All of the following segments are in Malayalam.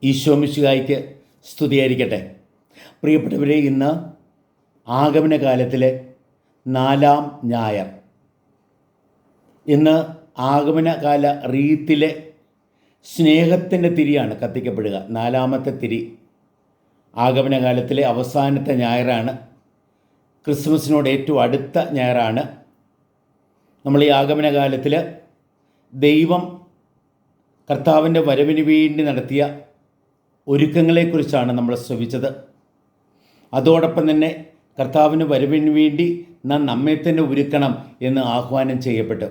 ഈശോ മിശിഹായ്ക്ക് സ്തുതിയായിരിക്കട്ടെ. പ്രിയപ്പെട്ടവരെ, ഇന്ന് ആഗമന കാലത്തിലെ 4-ാം ഞായർ. ഇന്ന് ആഗമനകാല റീത്തിലെ സ്നേഹത്തിൻ്റെ തിരിയാണ് കത്തിക്കപ്പെടുക. 4-ാമത്തെ തിരി ആഗമനകാലത്തിലെ അവസാനത്തെ ഞായറാണ്. ക്രിസ്മസിനോട് ഏറ്റവും അടുത്ത ഞായറാണ്. നമ്മൾ ഈ ആഗമനകാലത്തിൽ ദൈവം കർത്താവിൻ്റെ വരവിന് വേണ്ടി നടത്തിയ ഒരുക്കങ്ങളെക്കുറിച്ചാണ് നമ്മൾ ശ്രവിച്ചത്. അതോടൊപ്പം തന്നെ കർത്താവിന് വരവിന് വേണ്ടി നാം നമ്മെ തന്നെ ഒരുക്കണം എന്ന് ആഹ്വാനം ചെയ്യപ്പെട്ടു.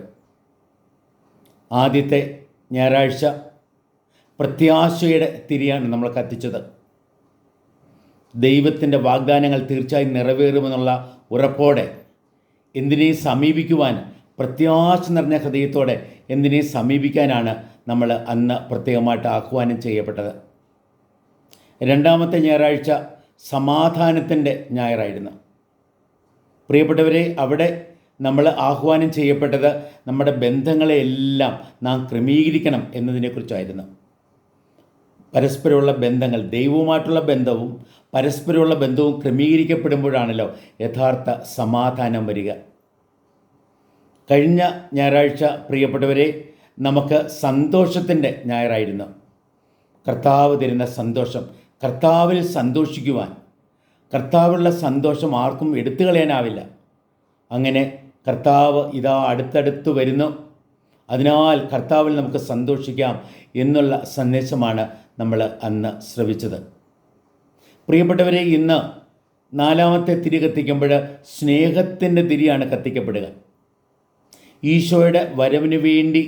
ആദ്യത്തെ ഞായറാഴ്ച പ്രത്യാശയുടെ തിരിയാണ് നമ്മൾ കത്തിച്ചത്. ദൈവത്തിൻ്റെ വാഗ്ദാനങ്ങൾ തീർച്ചയായും നിറവേറുമെന്നുള്ള ഉറപ്പോടെ എന്തിനേയും സമീപിക്കുവാൻ, പ്രത്യാശ നിറഞ്ഞ ഹൃദയത്തോടെ എന്തിനേയും സമീപിക്കാനാണ് നമ്മൾ അന്ന് പ്രത്യേകമായിട്ട് ആഹ്വാനം ചെയ്യപ്പെട്ടത്. രണ്ടാമത്തെ ഞായറാഴ്ച സമാധാനത്തിൻ്റെ ഞായറായിരുന്നു. പ്രിയപ്പെട്ടവരെ, അവിടെ നമ്മൾ ആഹ്വാനം ചെയ്യപ്പെട്ടത് നമ്മുടെ ബന്ധങ്ങളെയെല്ലാം നാം ക്രമീകരിക്കണം എന്നതിനെക്കുറിച്ചായിരുന്നു. പരസ്പരമുള്ള ബന്ധങ്ങൾ, ദൈവവുമായിട്ടുള്ള ബന്ധവും പരസ്പരമുള്ള ബന്ധവും ക്രമീകരിക്കപ്പെടുമ്പോഴാണല്ലോ യഥാർത്ഥ സമാധാനം വരിക. കഴിഞ്ഞ ഞായറാഴ്ച പ്രിയപ്പെട്ടവരെ, നമുക്ക് സന്തോഷത്തിൻ്റെ ഞായറായിരുന്നു. കർത്താവ് തരുന്ന സന്തോഷം, കർത്താവിൽ സന്തോഷിക്കുവാൻ, കർത്താവിലുള്ള സന്തോഷം ആർക്കും എടുത്തു കളയാനാവില്ല. അങ്ങനെ കർത്താവ് ഇതാ അടുത്തടുത്ത് വരുന്നു, അതിനാൽ കർത്താവിൽ നമുക്ക് സന്തോഷിക്കാം എന്നുള്ള സന്ദേശമാണ് നമ്മൾ അന്ന് ശ്രവിച്ചത്. പ്രിയപ്പെട്ടവരെ, ഇന്ന് 4-ാമത്തെ തിരി കത്തിക്കുമ്പോൾ സ്നേഹത്തിൻ്റെ തിരിയാണ് കത്തിക്കപ്പെടുക. ഈശോയുടെ വരവിന് വേണ്ടി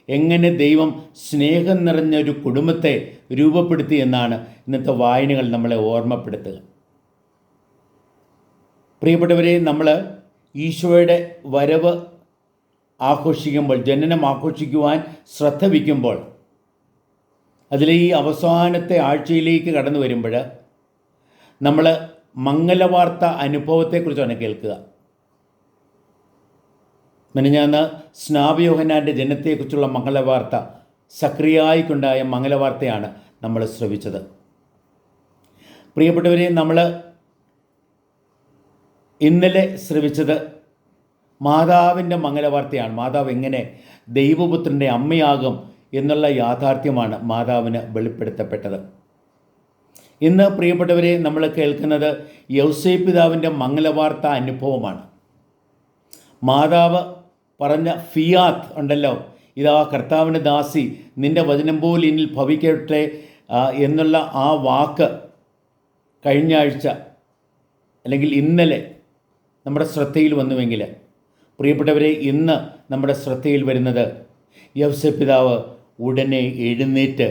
എങ്ങനെ ദൈവം സ്നേഹം നിറഞ്ഞൊരു കുടുംബത്തെ രൂപപ്പെടുത്തി എന്നാണ് ഇന്നത്തെ വായനകൾ നമ്മളെ ഓർമ്മപ്പെടുത്തുക. പ്രിയപ്പെട്ടവരെ, നമ്മൾ ഈശോയുടെ വരവ് ആഘോഷിക്കുമ്പോൾ, ജനനം ആഘോഷിക്കുവാൻ ശ്രദ്ധ വയ്ക്കുമ്പോൾ, അതിലെ ഈ അവസാനത്തെ ആഴ്ചയിലേക്ക് കടന്നു വരുമ്പോൾ നമ്മൾ മംഗലവാർത്ത അനുഭവത്തെക്കുറിച്ചാണ് കേൾക്കുക. മിനിഞ്ഞാന്ന് സ്നാപയോഹന്നാൻ്റെ ജനനത്തെക്കുറിച്ചുള്ള മംഗളവാർത്ത, സക്രിയായിക്കൊണ്ടായ മംഗളവാർത്തയാണ് നമ്മൾ ശ്രവിച്ചത്. പ്രിയപ്പെട്ടവരെ, നമ്മൾ ഇന്നലെ ശ്രവിച്ചത് മാതാവിൻ്റെ മംഗളവാർത്തയാണ്. മാതാവ് എങ്ങനെ ദൈവപുത്രൻ്റെ അമ്മയാകും എന്നുള്ള യാഥാർത്ഥ്യമാണ് മാതാവിന് വെളിപ്പെടുത്തപ്പെട്ടത്. ഇന്ന് പ്രിയപ്പെട്ടവരെ, നമ്മൾ കേൾക്കുന്നത് യൗസേപ്പ് പിതാവിൻ്റെ മംഗളവാർത്ത അനുഭവമാണ്. മാതാവ് പറഞ്ഞ ഫിയാത്ത് ഉണ്ടല്ലോ, ഇതാ കർത്താവിൻ്റെ ദാസി, നിൻ്റെ വചനം പോലെ എന്നിൽ ഭവിക്കട്ടെ എന്നുള്ള ആ വാക്ക് കഴിഞ്ഞ ആഴ്ച അല്ലെങ്കിൽ ഇന്നലെ നമ്മുടെ ശ്രദ്ധയിൽ വന്നുവെങ്കിൽ, പ്രിയപ്പെട്ടവരെ, ഇന്ന് നമ്മുടെ ശ്രദ്ധയിൽ വരുന്നത് യൗസേപ്പ് പിതാവ് ഉടനെ എഴുന്നേറ്റ്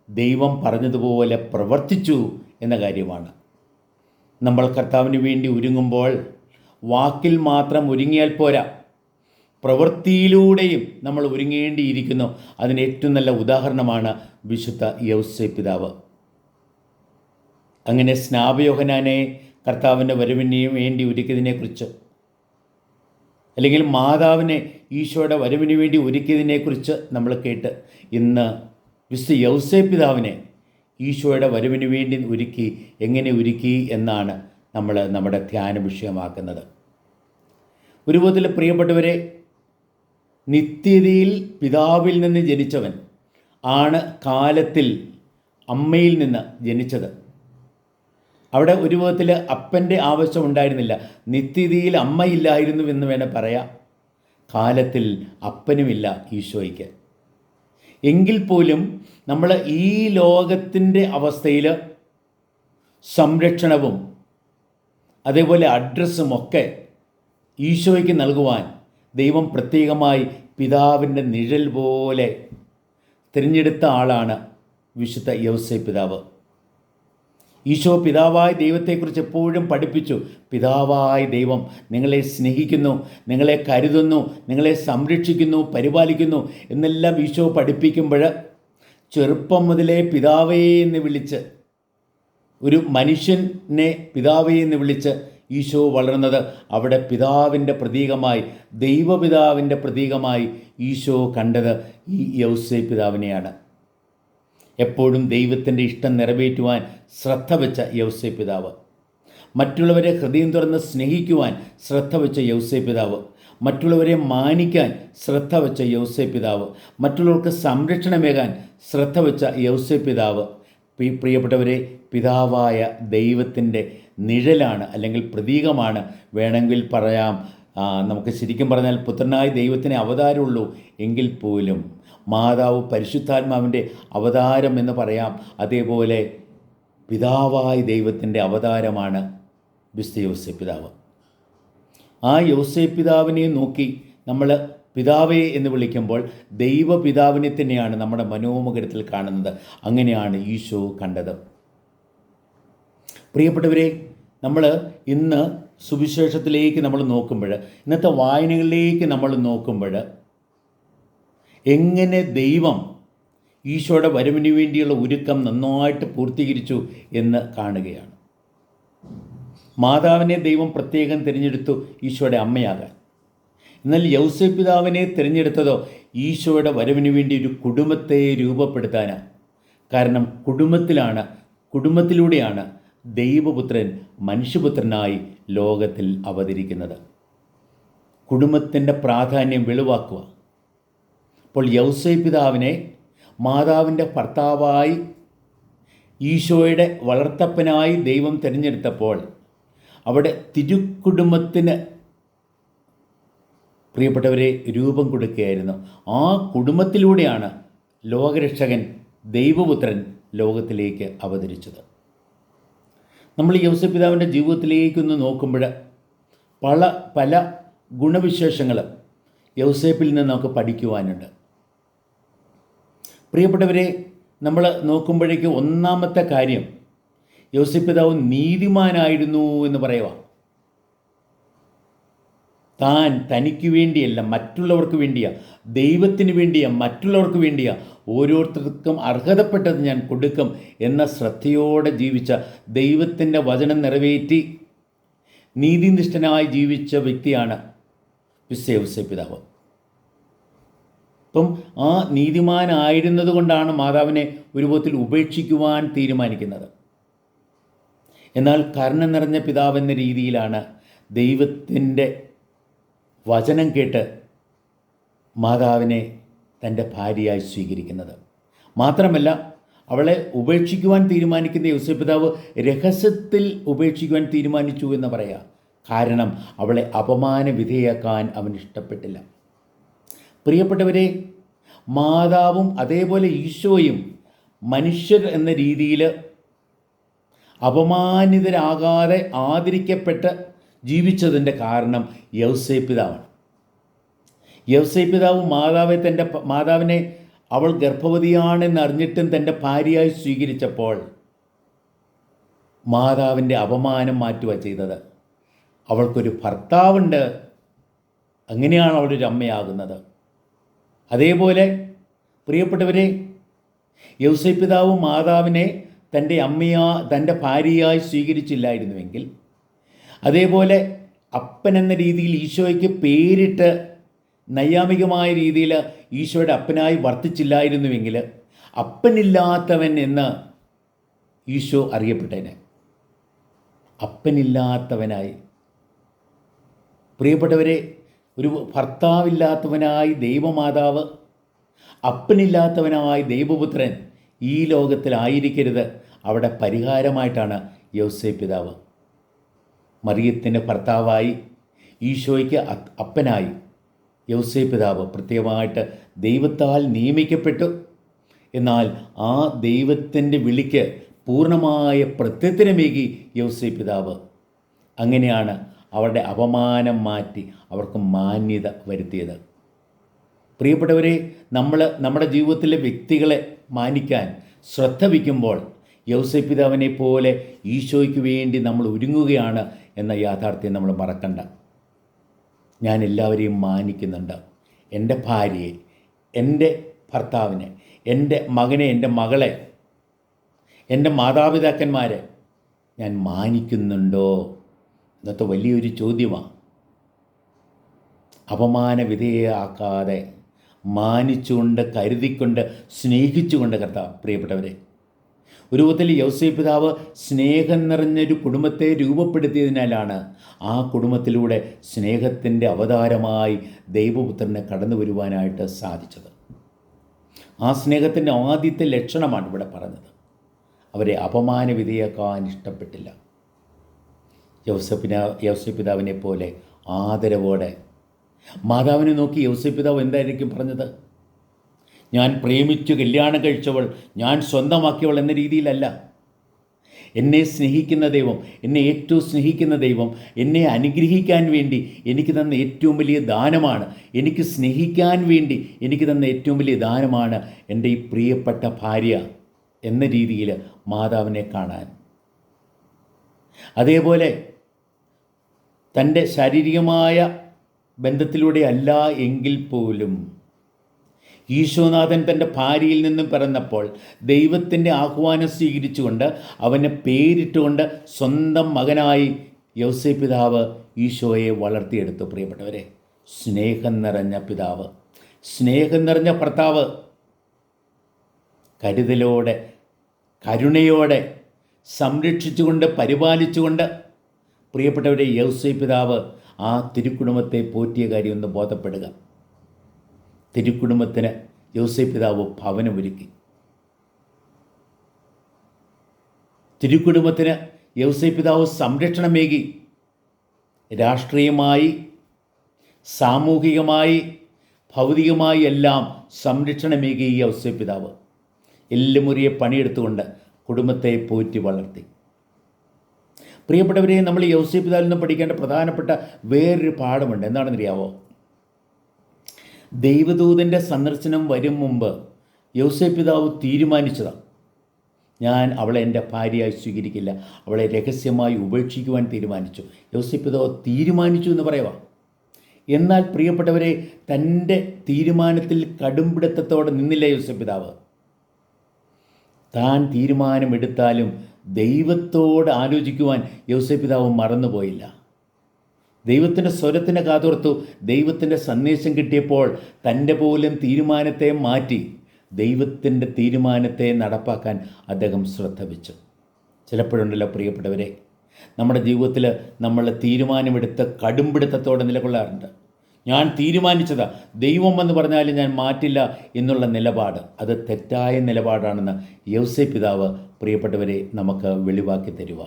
ദൈവം പറഞ്ഞതുപോലെ പ്രവർത്തിച്ചു എന്ന കാര്യമാണ്. നമ്മൾ കർത്താവിന് വേണ്ടി ഒരുങ്ങുമ്പോൾ വാക്കിൽ മാത്രം ഒരുങ്ങിയാൽ പോരാ, പ്രവൃത്തിയിലൂടെയും നമ്മൾ ഒരുങ്ങേണ്ടിയിരിക്കുന്നു. അതിന് ഏറ്റവും നല്ല ഉദാഹരണമാണ് വിശുദ്ധ യൗസേപ്പ് പിതാവ്. അങ്ങനെ സ്നാപയോഹന്നാനെ കർത്താവിൻ്റെ വരവിന് വേണ്ടി ഒരുക്കിയതിനെക്കുറിച്ച്, അല്ലെങ്കിൽ മാതാവിനെ ഈശോയുടെ വരവിന് വേണ്ടി ഒരുക്കിയതിനെക്കുറിച്ച് നമ്മൾ കേട്ട്, ഇന്ന് വിശുദ്ധ യൗസേപ്പ് പിതാവിനെ ഈശോയുടെ വരവിന് വേണ്ടി എങ്ങനെ ഒരുക്കി എന്നാണ് നമ്മൾ നമ്മുടെ ധ്യാന വിഷയമാക്കുന്നത്. ഒരു വിധത്തിൽ പ്രിയപ്പെട്ടവരെ, നിത്യതയിൽ പിതാവിൽ നിന്ന് ജനിച്ചവൻ ആണ് കാലത്തിൽ അമ്മയിൽ നിന്ന് ജനിച്ചത്. അവിടെ ഒരു വിധത്തിൽ അപ്പൻ്റെ ആവശ്യം ഉണ്ടായിരുന്നില്ല. നിത്യതയിൽ അമ്മയില്ലായിരുന്നു എന്ന് വേണേൽ പറയാം. കാലത്തിൽ അപ്പനുമില്ല ഈശോയ്ക്ക്. എങ്കിൽ പോലും നമ്മൾ ഈ ലോകത്തിൻ്റെ അവസ്ഥയിൽ സംരക്ഷണവും അതേപോലെ അഡ്രസ്സും ഒക്കെ ഈശോയ്ക്ക് നൽകുവാൻ ദൈവം പ്രത്യേകമായി പിതാവിൻ്റെ നിഴൽ പോലെ തിരഞ്ഞെടുത്ത ആളാണ് വിശുദ്ധ യൗസേപ്പ് പിതാവ്. ഈശോ പിതാവായ ദൈവത്തെക്കുറിച്ച് എപ്പോഴും പഠിപ്പിച്ചു. പിതാവായ ദൈവം നിങ്ങളെ സ്നേഹിക്കുന്നു, നിങ്ങളെ കരുതുന്നു, നിങ്ങളെ സംരക്ഷിക്കുന്നു, പരിപാലിക്കുന്നു എന്നെല്ലാം ഈശോ പഠിപ്പിക്കുമ്പോൾ, ചെറുപ്പം മുതലേ പിതാവേ എന്ന് വിളിച്ച്, ഒരു മനുഷ്യനെ പിതാവേ എന്ന് വിളിച്ച് ഈശോ വളർന്നത് അവിടെ പിതാവിൻ്റെ പ്രതീകമായി, ദൈവപിതാവിൻ്റെ പ്രതീകമായി ഈശോ കണ്ടത് ഈ യൗസേപ്പ് പിതാവിനെയാണ്. എപ്പോഴും ദൈവത്തിൻ്റെ ഇഷ്ടം നിറവേറ്റുവാൻ ശ്രദ്ധ വെച്ച യൗസേ പിതാവ്, മറ്റുള്ളവരെ ഹൃദയം തുറന്ന് സ്നേഹിക്കുവാൻ ശ്രദ്ധ വെച്ച യൗസേ പിതാവ്, മറ്റുള്ളവരെ മാനിക്കാൻ ശ്രദ്ധ വെച്ച യൗസേ പിതാവ്, മറ്റുള്ളവർക്ക് സംരക്ഷണമേകാൻ ശ്രദ്ധ വെച്ച യൗസേ പിതാവ്, പ്രിയപ്പെട്ടവരെ, പിതാവായ ദൈവത്തിൻ്റെ നിഴലാണ് അല്ലെങ്കിൽ പ്രതീകമാണ്. വേണമെങ്കിൽ പറയാം, നമുക്ക് ശരിക്കും പറഞ്ഞാൽ പുത്രനായ ദൈവത്തിനെ അവതാരമുള്ളൂ എങ്കിൽ പോലും മാതാവ് പരിശുദ്ധാത്മാവിൻ്റെ അവതാരം എന്ന് പറയാം. അതേപോലെ പിതാവായ ദൈവത്തിൻ്റെ അവതാരമാണ് വിശുദ്ധ യൗസേ പിതാവ്. ആ യൗസേ പിതാവിനെ നോക്കി നമ്മൾ പിതാവേ എന്ന് വിളിക്കുമ്പോൾ ദൈവപിതാവിനെ തന്നെയാണ് നമ്മുടെ മനോമുഖരത്തിൽ കാണുന്നത്. അങ്ങനെയാണ് ഈശോ കണ്ടത്. പ്രിയപ്പെട്ടവരെ, നമ്മൾ ഇന്ന് സുവിശേഷത്തിലേക്ക് നമ്മൾ നോക്കുമ്പോൾ, ഇന്നത്തെ വായനകളിലേക്ക് നമ്മൾ നോക്കുമ്പോൾ എങ്ങനെ ദൈവം ഈശോയുടെ വരവിന് വേണ്ടിയുള്ള ഒരുക്കം നന്നായിട്ട് പൂർത്തീകരിച്ചു എന്ന് കാണുകയാണ്. മാതാവിനെ ദൈവം പ്രത്യേകം തിരഞ്ഞെടുത്തു ഈശോയുടെ അമ്മയാകാൻ. എന്നാൽ യൗസേ പിതാവിനെ തിരഞ്ഞെടുത്തതോ ഈശോയുടെ വരവിന് വേണ്ടി ഒരു കുടുംബത്തെ രൂപപ്പെടുത്താനാണ്. കാരണം കുടുംബത്തിലൂടെയാണ് ദൈവപുത്രൻ മനുഷ്യപുത്രനായി ലോകത്തിൽ അവതരിക്കുന്നത്. കുടുംബത്തിൻ്റെ പ്രാധാന്യം വെളിവാക്കുക. അപ്പോൾ യൗസേ പിതാവിനെ മാതാവിൻ്റെ ഭർത്താവായി ഈശോയുടെ വളർത്തപ്പനായി ദൈവം തിരഞ്ഞെടുത്തപ്പോൾ അവിടെ തിരുക്കുടുംബത്തിന് പ്രിയപ്പെട്ടവരെ രൂപം കൊടുക്കുകയായിരുന്നു. ആ കുടുംബത്തിലൂടെയാണ് ലോകരക്ഷകൻ ദൈവപുത്രൻ ലോകത്തിലേക്ക് അവതരിച്ചത്. നമ്മൾ യൗസേ പിതാവിൻ്റെ ജീവിതത്തിലേക്കൊന്ന് നോക്കുമ്പോൾ പല ഗുണവിശേഷങ്ങൾ യൗസേപ്പിൽ നിന്ന് നമുക്ക് പഠിക്കുവാനുണ്ട്. പ്രിയപ്പെട്ടവരെ, നമ്മൾ നോക്കുമ്പോഴേക്ക് ഒന്നാമത്തെ കാര്യം, യൗസേ പിതാവ് നീതിമാനായിരുന്നു എന്ന് പറയുക. തനിക്ക് വേണ്ടിയല്ല, മറ്റുള്ളവർക്ക് വേണ്ടിയാണ്, ദൈവത്തിന് വേണ്ടിയാണ്, മറ്റുള്ളവർക്ക് വേണ്ടിയാണ്, ഓരോരുത്തർക്കും അർഹതപ്പെട്ടത് ഞാൻ കൊടുക്കും എന്ന ശ്രദ്ധയോടെ ജീവിച്ച, ദൈവത്തിൻ്റെ വചനം നിറവേറ്റി നീതിനിഷ്ഠനായി ജീവിച്ച വ്യക്തിയാണ് വിശുദ്ധ യൗസേ പിതാവ്. അപ്പം ആ നീതിമാനായിരുന്നത് കൊണ്ടാണ് മാതാവിനെ ഒരു വിധത്തിൽ ഉപേക്ഷിക്കുവാൻ തീരുമാനിക്കുന്നത്. എന്നാൽ കരുണ നിറഞ്ഞ പിതാവെന്ന രീതിയിലാണ് ദൈവത്തിൻ്റെ വചനം കേട്ട് മാതാവിനെ തൻ്റെ ഭാര്യയായി സ്വീകരിക്കുന്നത്. മാത്രമല്ല, അവളെ ഉപേക്ഷിക്കുവാൻ തീരുമാനിക്കുന്ന യൗസേ പിതാവ് രഹസ്യത്തിൽ ഉപേക്ഷിക്കുവാൻ തീരുമാനിച്ചു എന്ന് പറയാം. കാരണം അവളെ അപമാന വിധേയാക്കാൻ അവൻ ഇഷ്ടപ്പെട്ടില്ല. പ്രിയപ്പെട്ടവരെ, മാതാവും അതേപോലെ ഈശോയും മനുഷ്യർ എന്ന രീതിയിൽ അപമാനിതരാകാതെ ആദരിക്കപ്പെട്ട് ജീവിച്ചതിൻ്റെ കാരണം യൗസേ പിതാവാണ്. യൗസേ പിതാവ് മാതാവിനെ അവൾ ഗർഭവതിയാണെന്ന് അറിഞ്ഞിട്ടും തൻ്റെ ഭാര്യയായി സ്വീകരിച്ചപ്പോൾ മാതാവിൻ്റെ അപമാനം മാറ്റുക ചെയ്തത്. അവൾക്കൊരു ഭർത്താവുണ്ട്, അങ്ങനെയാണ് അവളൊരു അമ്മയാകുന്നത്. അതേപോലെ പ്രിയപ്പെട്ടവരെ, യൗസേ പിതാവ് മാതാവിനെ തൻ്റെ ഭാര്യയായി സ്വീകരിച്ചില്ലായിരുന്നുവെങ്കിൽ, അതേപോലെ അപ്പൻ എന്ന രീതിയിൽ ഈശോയ്ക്ക് പേരിട്ട് നൈയാമികമായ രീതിയിൽ ഈശോയുടെ അപ്പനായി വർത്തിച്ചില്ലായിരുന്നുവെങ്കിൽ അപ്പനില്ലാത്തവൻ എന്ന് ഈശോ അറിയപ്പെട്ടേനെ. അപ്പനില്ലാത്തവനായി, പ്രിയപ്പെട്ടവരെ, ഒരു ഭർത്താവില്ലാത്തവനായി ദൈവമാതാവ്, അപ്പനില്ലാത്തവനായി ദൈവപുത്രൻ ഈ ലോകത്തിലായിരിക്കരുത്. അവിടെ പരിഹാരമായിട്ടാണ് യൗസേ പിതാവ് മറിയത്തിൻ്റെ ഭർത്താവായി, ഈശോയ്ക്ക് അപ്പനായി യൗസേ പിതാവ് പ്രത്യേകമായിട്ട് ദൈവത്താൽ നിയമിക്കപ്പെട്ടു. എന്നാൽ ആ ദൈവത്തിൻ്റെ വിളിക്ക് പൂർണ്ണമായ പ്രത്യുത്തരമേകി യൗസേ പിതാവ്. അങ്ങനെയാണ് അവരുടെ അപമാനം മാറ്റി അവർക്ക് മാന്യത വരുത്തിയത്. പ്രിയപ്പെട്ടവരെ, നമ്മുടെ ജീവിതത്തിലെ വ്യക്തികളെ മാനിക്കാൻ ശ്രദ്ധ വയ്ക്കുമ്പോൾ യൗസേ പിതാവിനെ പോലെ ഈശോയ്ക്ക് വേണ്ടി നമ്മൾ ഒരുങ്ങുകയാണ് എന്ന യാഥാർത്ഥ്യം നമ്മൾ മറക്കണ്ട. ഞാൻ എല്ലാവരെയും മാനിക്കുന്നുണ്ട്. എൻ്റെ ഭാര്യയെ, എൻ്റെ ഭർത്താവിനെ, എൻ്റെ മകനെ, എൻ്റെ മകളെ, എൻ്റെ മാതാപിതാക്കന്മാരെ ഞാൻ മാനിക്കുന്നുണ്ടോ? ഇന്നത്തെ വലിയൊരു ചോദ്യമാണ്. അപമാന വിധേയയാക്കാതെ മാനിച്ചുകൊണ്ട്, കരുതിക്കൊണ്ട്, സ്നേഹിച്ചുകൊണ്ട് പ്രിയപ്പെട്ടവരെ, ഒരു വിധത്തിൽ യൗസേപ്പ് പിതാവ് സ്നേഹം നിറഞ്ഞൊരു കുടുംബത്തെ രൂപപ്പെടുത്തിയതിനാലാണ് ആ കുടുംബത്തിലൂടെ സ്നേഹത്തിൻ്റെ അവതാരമായി ദൈവപുത്രനെ കടന്നു വരുവാനായിട്ട് സാധിച്ചത്. ആ സ്നേഹത്തിൻ്റെ ആദ്യത്തെ ലക്ഷണമാണ് ഇവിടെ പറഞ്ഞത്. അവരെ അപമാനവിധേയക്കാൻ ഇഷ്ടപ്പെട്ടില്ല. യൗസേപ്പ് പിതാവിനെ പോലെ ആദരവോടെ മാതാവിനെ നോക്കി യൗസേപ്പ് പിതാവ് എന്തായിരിക്കും പറഞ്ഞത്? ഞാൻ പ്രേമിച്ചു കല്യാണം കഴിച്ചവൾ, ഞാൻ സ്വന്തമാക്കിയവൾ എന്ന രീതിയിലല്ല. എന്നെ സ്നേഹിക്കുന്ന ദൈവം, എന്നെ ഏറ്റവും സ്നേഹിക്കുന്ന ദൈവം എന്നെ അനുഗ്രഹിക്കാൻ വേണ്ടി എനിക്ക് തന്ന ഏറ്റവും വലിയ ദാനമാണ്. എനിക്ക് സ്നേഹിക്കാൻ വേണ്ടി എനിക്ക് തന്ന ഏറ്റവും വലിയ ദാനമാണ് എൻ്റെ ഈ പ്രിയപ്പെട്ട ഭാര്യ എന്ന രീതിയിൽ മാതാവിനെ കാണാൻ. അതേപോലെ തൻ്റെ ശാരീരികമായ ബന്ധത്തിലൂടെ അല്ല എങ്കിൽ പോലും ഈശോനാഥൻ തൻ്റെ ഭാര്യയിൽ നിന്നും പിറന്നപ്പോൾ ദൈവത്തിൻ്റെ ആഹ്വാനം സ്വീകരിച്ചുകൊണ്ട് അവനെ പേരിട്ടുകൊണ്ട് സ്വന്തം മകനായി യൗസേപ്പ് പിതാവ് ഈശോയെ വളർത്തിയെടുത്തു. പ്രിയപ്പെട്ടവരെ, സ്നേഹം നിറഞ്ഞ പിതാവ്, സ്നേഹം നിറഞ്ഞ ഭർത്താവ്, കരുതലോടെ, കരുണയോടെ സംരക്ഷിച്ചുകൊണ്ട്, പരിപാലിച്ചുകൊണ്ട് പ്രിയപ്പെട്ടവരെ യൗസേപ്പ് പിതാവ് ആ തിരുക്കുടുംബത്തെ പോറ്റിയ കാര്യം ഒന്ന് ബോധപ്പെടുക. തിരുക്കുടുംബത്തിന് യൗസേപ്പ് പിതാവ് ഭവനമൊരുക്കി. തിരുക്കുടുംബത്തിന് യൗസേപ്പ് പിതാവ് സംരക്ഷണമേകി. രാഷ്ട്രീയമായി, സാമൂഹികമായി, ഭൗതികമായി എല്ലാം സംരക്ഷണമേകി യൗസേപ്പ് പിതാവ്. എല്ലുമുറിയെ പണിയെടുത്തുകൊണ്ട് കുടുംബത്തെ പോറ്റി വളർത്തി. പ്രിയപ്പെട്ടവരെ, നമ്മൾ യൗസേപ്പ് പിതാവിൽ നിന്ന് പഠിക്കേണ്ട പ്രധാനപ്പെട്ട വേറൊരു പാഠമുണ്ട്. എന്താണെന്നറിയാവോ? ദൈവദൂതൻ്റെ സന്ദർശനം വരും മുമ്പ് യൗസേപ്പ് പിതാവ് തീരുമാനിച്ചതാണ്, ഞാൻ അവളെ എൻ്റെ ഭാര്യയായി സ്വീകരിക്കില്ല, അവളെ രഹസ്യമായി ഉപേക്ഷിക്കുവാൻ തീരുമാനിച്ചു. യൗസേപ്പ് പിതാവ് തീരുമാനിച്ചു എന്ന് പറയുക. എന്നാൽ പ്രിയപ്പെട്ടവരെ, തൻ്റെ തീരുമാനത്തിൽ കടുംപിടുത്തത്തോടെ നിന്നില്ല യൗസേപ്പ് പിതാവ്. താൻ തീരുമാനമെടുത്താലും ദൈവത്തോട് ആലോചിക്കുവാൻ യൗസേപ്പ് പിതാവ് മറന്നുപോയില്ല. ദൈവത്തിൻ്റെ സ്വരത്തിന് കാതോർത്തു. ദൈവത്തിൻ്റെ സന്ദേശം കിട്ടിയപ്പോൾ തൻ്റെ പോലും തീരുമാനത്തെ മാറ്റി ദൈവത്തിൻ്റെ തീരുമാനത്തെ നടപ്പാക്കാൻ അദ്ദേഹം ശ്രദ്ധ വെച്ചു. ചിലപ്പോഴുണ്ടല്ലോ പ്രിയപ്പെട്ടവരെ, നമ്മുടെ ജീവിതത്തിൽ നമ്മൾ തീരുമാനമെടുത്ത് കടുംപിടുത്തത്തോടെ നിലകൊള്ളാറുണ്ട്. ഞാൻ തീരുമാനിച്ചതാ, ദൈവം എന്ന് പറഞ്ഞാലും ഞാൻ മാറ്റില്ല എന്നുള്ള നിലപാട്, അത് തെറ്റായ നിലപാടാണെന്ന് യൗസേപ്പ് പിതാവ് പ്രിയപ്പെട്ടവരെ നമുക്ക് വെളിവാക്കി തരുക.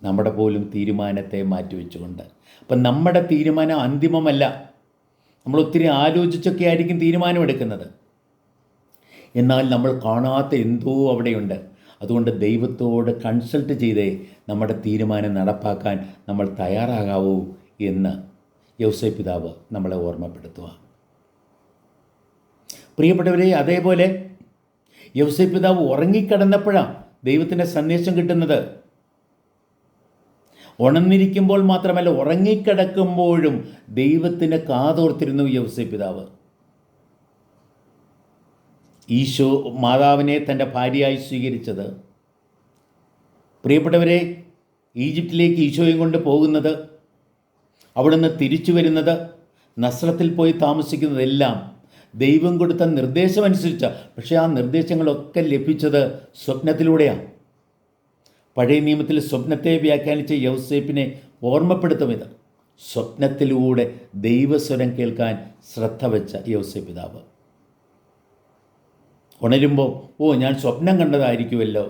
നമ്മുടെ പോലും തീരുമാനത്തെ മാറ്റിവെച്ചുകൊണ്ട്. അപ്പം നമ്മുടെ തീരുമാനം അന്തിമമല്ല. നമ്മൾ ഒത്തിരി ആലോചിച്ചൊക്കെ ആയിരിക്കും തീരുമാനമെടുക്കുന്നത്. എന്നാൽ നമ്മൾ കാണാത്ത എന്തോ അവിടെയുണ്ട്. അതുകൊണ്ട് ദൈവത്തോട് കൺസൾട്ട് ചെയ്തേ നമ്മുടെ തീരുമാനം നടപ്പാക്കാൻ നമ്മൾ തയ്യാറാകാവൂ എന്ന് യൗസേപ്പ് പിതാവ് നമ്മളെ ഓർമ്മപ്പെടുത്തുക. പ്രിയപ്പെട്ടവരെ, അതേപോലെ യൗസേപ്പ് പിതാവ് ഉറങ്ങിക്കിടന്നപ്പോഴാണ് ദൈവത്തിൻ്റെ സന്ദേശം കിട്ടുന്നത്. ഉണർന്നിരിക്കുമ്പോൾ മാത്രമല്ല, ഉറങ്ങിക്കിടക്കുമ്പോഴും ദൈവത്തിന് കാതോർത്തിരുന്നു യൗസേപ്പ് പിതാവ്. ഈശോ മാതാവിനെ തൻ്റെ ഭാര്യയായി സ്വീകരിച്ചത്, പ്രിയപ്പെട്ടവരെ, ഈജിപ്തിലേക്ക് ഈശോയും കൊണ്ട് പോകുന്നത്, അവിടുന്ന് തിരിച്ചു വരുന്നത്, നസ്രത്തിൽ പോയി താമസിക്കുന്നതെല്ലാം ദൈവം കൊടുത്ത നിർദ്ദേശമനുസരിച്ച. പക്ഷേ ആ നിർദ്ദേശങ്ങളൊക്കെ ലഭിച്ചത് സ്വപ്നത്തിലൂടെയാണ്. പഴയ നിയമത്തിൽ സ്വപ്നത്തെ വ്യാഖ്യാനിച്ച യൗസേപ്പിനെ ഓർമ്മപ്പെടുത്തും ഇത്. സ്വപ്നത്തിലൂടെ ദൈവസ്വരം കേൾക്കാൻ ശ്രദ്ധ വെച്ച യൗസേപ്പ് പിതാവ് ഉണരുമ്പോൾ, ഞാൻ സ്വപ്നം കണ്ടതായിരിക്കുമല്ലോ,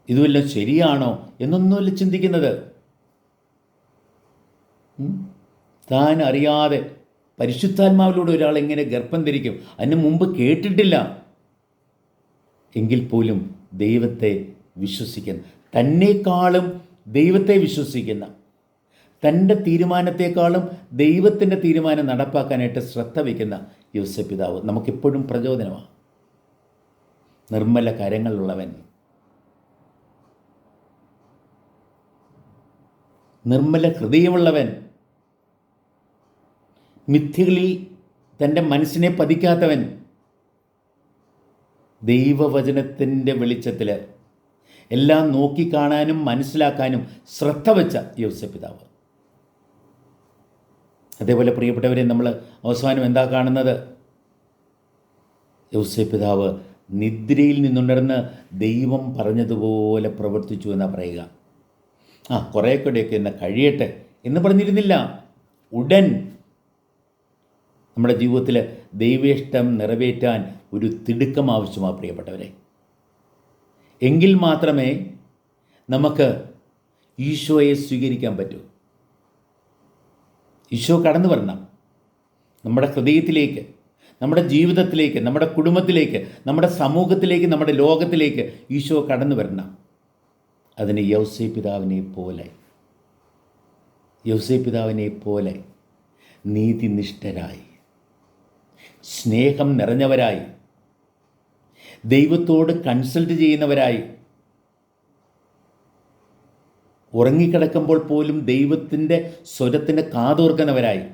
ഇതുവല്ലോ ശരിയാണോ എന്നൊന്നുമല്ല ചിന്തിക്കുന്നത്. താൻ അറിയാതെ പരിശുദ്ധാത്മാവിലൂടെ ഒരാൾ എങ്ങനെ ഗർഭം ധരിക്കും, അതിന് മുമ്പ് കേട്ടിട്ടില്ല. എങ്കിൽ പോലും ദൈവത്തെ വിശ്വസിക്കുന്ന, തന്നെക്കാളും ദൈവത്തെ വിശ്വസിക്കുന്ന, തൻ്റെ തീരുമാനത്തെക്കാളും ദൈവത്തിൻ്റെ തീരുമാനം നടപ്പാക്കാനായിട്ട് ശ്രദ്ധ വയ്ക്കുന്ന യൗസേപ്പ് പിതാവ് നമുക്കെപ്പോഴും പ്രചോദനമാണ്. നിർമ്മല കരങ്ങളുള്ളവൻ, നിർമ്മല ഹൃദയമുള്ളവൻ, മിഥ്യകളിൽ തൻ്റെ മനസ്സിനെ പതിക്കാത്തവൻ, ദൈവവചനത്തിൻ്റെ വെളിച്ചത്തിൽ എല്ലാം നോക്കിക്കാണാനും മനസ്സിലാക്കാനും ശ്രദ്ധ വെച്ച യൗസേപ്പ് പിതാവ്. അതേപോലെ പ്രിയപ്പെട്ടവരെ, നമ്മൾ അവസാനം എന്താ കാണുന്നത്? യൗസേപ്പ് പിതാവ് നിദ്രയിൽ നിന്നുണർന്ന് ദൈവം പറഞ്ഞതുപോലെ പ്രവർത്തിച്ചു എന്നാണ് പറയുക. കുറേക്കൂടെയൊക്കെ എന്ന് കഴിയട്ടെ എന്ന് പറഞ്ഞിരുന്നില്ല. ഉടൻ നമ്മുടെ ജീവിതത്തിൽ ദൈവേഷ്ടം നിറവേറ്റാൻ ഒരു തിടുക്കം ആവശ്യമാണ് പ്രിയപ്പെട്ടവരെ. എങ്കിൽ മാത്രമേ നമുക്ക് ഈശോയെ സ്വീകരിക്കാൻ പറ്റൂ. ഈശോ കടന്നു വരണം നമ്മുടെ ഹൃദയത്തിലേക്ക്, നമ്മുടെ ജീവിതത്തിലേക്ക്, നമ്മുടെ കുടുംബത്തിലേക്ക്, നമ്മുടെ സമൂഹത്തിലേക്ക്, നമ്മുടെ ലോകത്തിലേക്ക് ഈശോ കടന്നു വരണം. അതിന് യൗസേപ്പ് പിതാവിനെ പോലെ നീതിനിഷ്ഠരായി, സ്നേഹം നിറഞ്ഞവരായി, ദൈവത്തോട് കൺസൾട്ട് ചെയ്യുന്നവരായി, ഉറങ്ങിക്കിടക്കുമ്പോൾ പോലും ദൈവത്തിൻ്റെ സ്വരത്തിന് കാതോർക്കുന്നവരായി,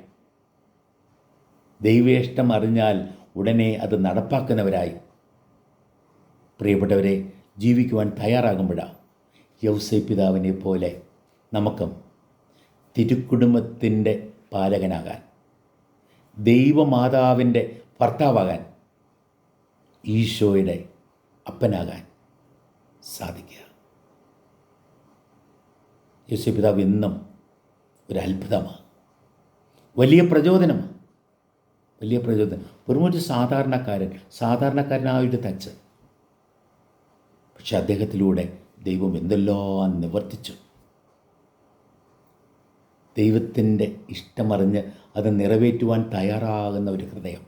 ദൈവേഷ്ടം അറിഞ്ഞാൽ ഉടനെ അത് നടപ്പാക്കുന്നവരായി പ്രിയപ്പെട്ടവരെ ജീവിക്കുവാൻ തയ്യാറാകുമ്പോഴാണ് യൗസേപ്പ് പിതാവിനെ പോലെ നമുക്കും തിരുക്കുടുംബത്തിൻ്റെ പാലകനാകാൻ, ദൈവമാതാവിൻ്റെ ഭർത്താവാകാൻ, ഈശോയുടെ അപ്പനാകാൻ സാധിക്കുക. യൗസേപ്പ് പിതാവ് എന്നും ഒരു അത്ഭുതമാണ്, വലിയ പ്രചോദനമാണ്. വെറുമൊരു സാധാരണക്കാരനായൊരു തച്ച്, പക്ഷെ അദ്ദേഹത്തിലൂടെ ദൈവം എന്തെല്ലാം നിവർത്തിച്ചു. ദൈവത്തിൻ്റെ ഇഷ്ടമറിഞ്ഞ് അത് നിറവേറ്റുവാൻ തയ്യാറാകുന്ന ഒരു ഹൃദയം,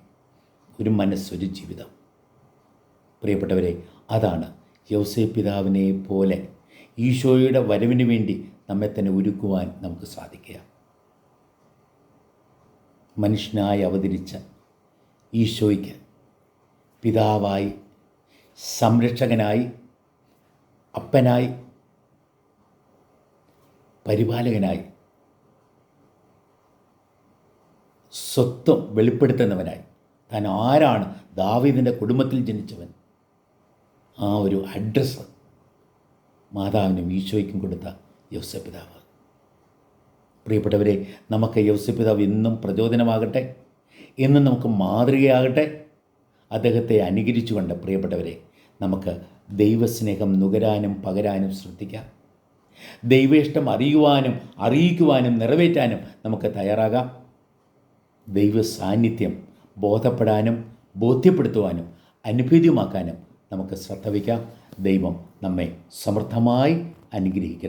ഒരു മനസ്സ്, ഒരു ജീവിതം. പ്രിയപ്പെട്ടവരെ, അതാണ് യൗസേപ്പ് പിതാവിനെ പോലെ ഈശോയുടെ വരവിന് വേണ്ടി നമ്മെ തന്നെ ഒരുക്കുവാൻ നമുക്ക് സാധിക്കുക. മനുഷ്യനായി അവതരിച്ച ഈശോയ്ക്ക് പിതാവായി, സംരക്ഷകനായി, അപ്പനായി, പരിപാലകനായി, സ്വത്വം വെളിപ്പെടുത്തുന്നവനായി, താൻ ആരാണ്, ദാവീദിൻ്റെ കുടുംബത്തിൽ ജനിച്ചവൻ, ആ ഒരു അഡ്രസ്സ് മാതാവിനും ഈശോയ്ക്കും കൊടുത്ത യൗസേപ്പ് പിതാവ്. പ്രിയപ്പെട്ടവരെ, നമുക്ക് യൗസേപ്പ് പിതാവ് എന്നും പ്രചോദനമാകട്ടെ, എന്നും നമുക്ക് മാതൃകയാകട്ടെ. അദ്ദേഹത്തെ അനുകരിച്ചുകൊണ്ട് പ്രിയപ്പെട്ടവരെ നമുക്ക് ദൈവസ്നേഹം നുകരാനും പകരാനും ശ്രദ്ധിക്കാം. ദൈവേഷ്ടം അറിയുവാനും അറിയിക്കുവാനും നിറവേറ്റാനും നമുക്ക് തയ്യാറാകാം. ദൈവ സാന്നിധ്യം ബോധപ്പെടാനും ബോധ്യപ്പെടുത്തുവാനും അനുഭൂതിയുമാക്കാനും നമുക്ക് ശ്രദ്ധ വയ്ക്കാം. ദൈവം നമ്മെ സമൃദ്ധമായി അനുഗ്രഹിക്കട്ടെ.